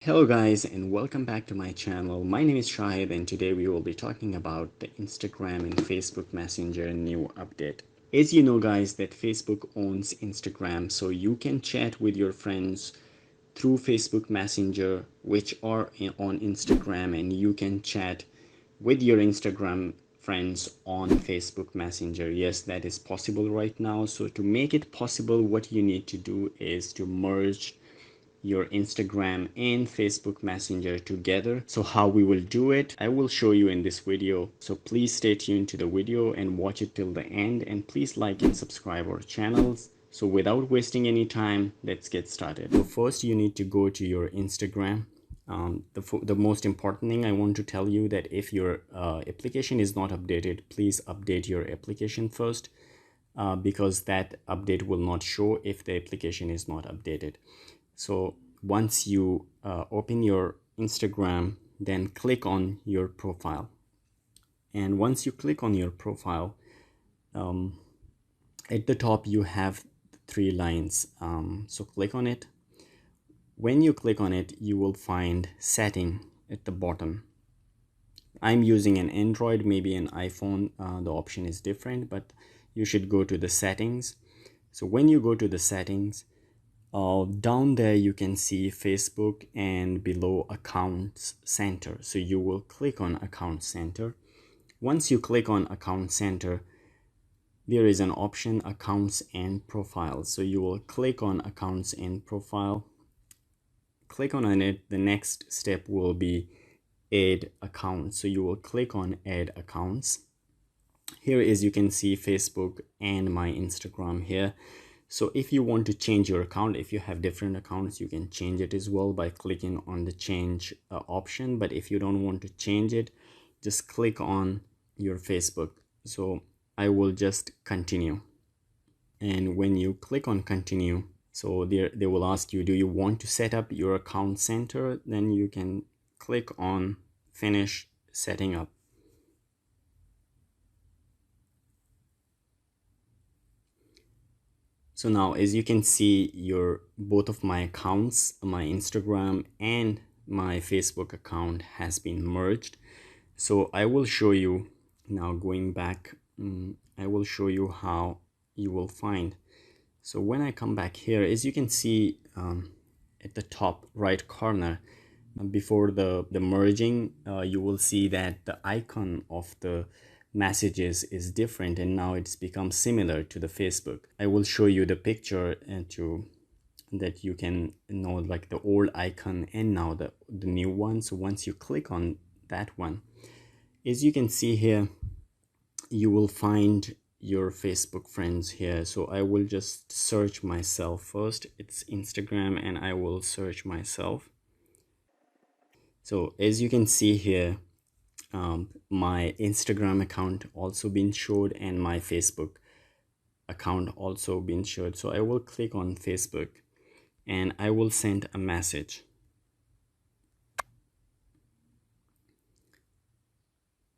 Hello guys and welcome back to my channel. My name is Shahid and today we will be talking about the Instagram and Facebook Messenger new update. As you know guys that Facebook owns Instagram, so you can chat with your friends through Facebook Messenger which are on Instagram, and you can chat with your Instagram friends on Facebook Messenger. Yes, that is possible right now. So to make it possible, what you need to do is to merge your Instagram and Facebook Messenger together. So how we will do it, I will show you in this video. So please stay tuned to the video and watch it till the end, and please like and subscribe our channels. So without wasting any time, let's get started. So first you need to go to your Instagram. The most important thing I want to tell you that if your application is not updated, please update your application first, because that update will not show if the application is not updated. So once you open your Instagram, then click on your profile. And once you click on your profile, at the top you have three lines. So click on it. When you click on it, you will find setting at the bottom. I'm using an Android, maybe an iPhone, the option is different, but you should go to the settings. So when you go to the settings, down there you can see Facebook and below Accounts Center. So you will click on Account Center. Once you click on Account Center, there is an option Accounts and Profiles. So you will click on Accounts and Profile. Click on it. The next step will be Add Accounts. So you will click on Add Accounts. Here is, you can see Facebook and my Instagram here. So if you want to change your account, if you have different accounts, you can change it as well by clicking on the change option. But if you don't want to change it, just click on your Facebook. So I will just continue. And when you click on continue, so they will ask you, do you want to set up your account center? Then you can click on finish setting up. So now, as you can see, both of my accounts, my Instagram and my Facebook account has been merged. So I will show you now, going back, I will show you how you will find. So when I come back here, as you can see, at the top right corner, before the merging, you will see that the icon of the messages is different, and now it's become similar to the Facebook. I will show you the picture and that you can know like the old icon and now the new one. So once you click on that one, as you can see here, you will find your Facebook friends here. So I will just search myself first. It's Instagram, and I will search myself. So as you can see here, my Instagram account also been showed and my Facebook account also been showed. So I will click on Facebook and I will send a message.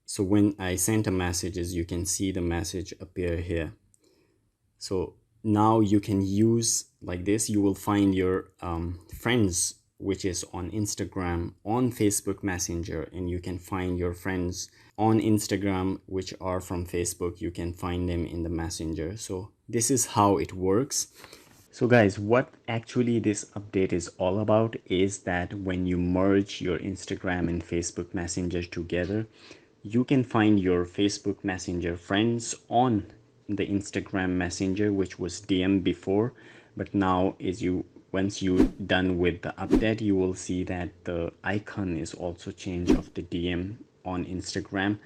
So when I sent a message, as you can see the message appear here. So now you can use like this. You will find your friends, which is on Instagram, on Facebook Messenger, and you can find your friends on Instagram which are from Facebook. You can find them in the Messenger. So this is how it works. So guys, what actually this update is all about is that when you merge your Instagram and Facebook Messenger together, you can find your Facebook Messenger friends on the Instagram Messenger, which was DM before. But now once you done with the update, you will see that the icon is also changed of the DM on Instagram.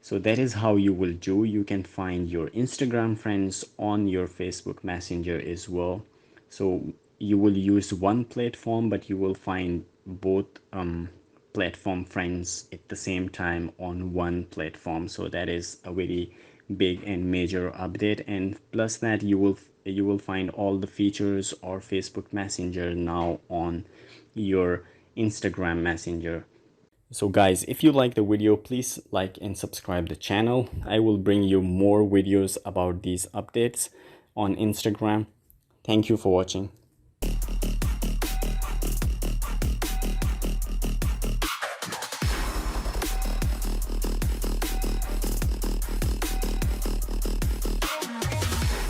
So that is how you will do. You can find your Instagram friends on your Facebook Messenger as well. So you will use one platform, but you will find both platform friends at the same time on one platform. So that is a very big and major update. And plus that, you will find all the features of Facebook Messenger now on your Instagram Messenger. So guys, if you like the video, please like and subscribe the channel. I will bring you more videos about these updates on Instagram. Thank you for watching.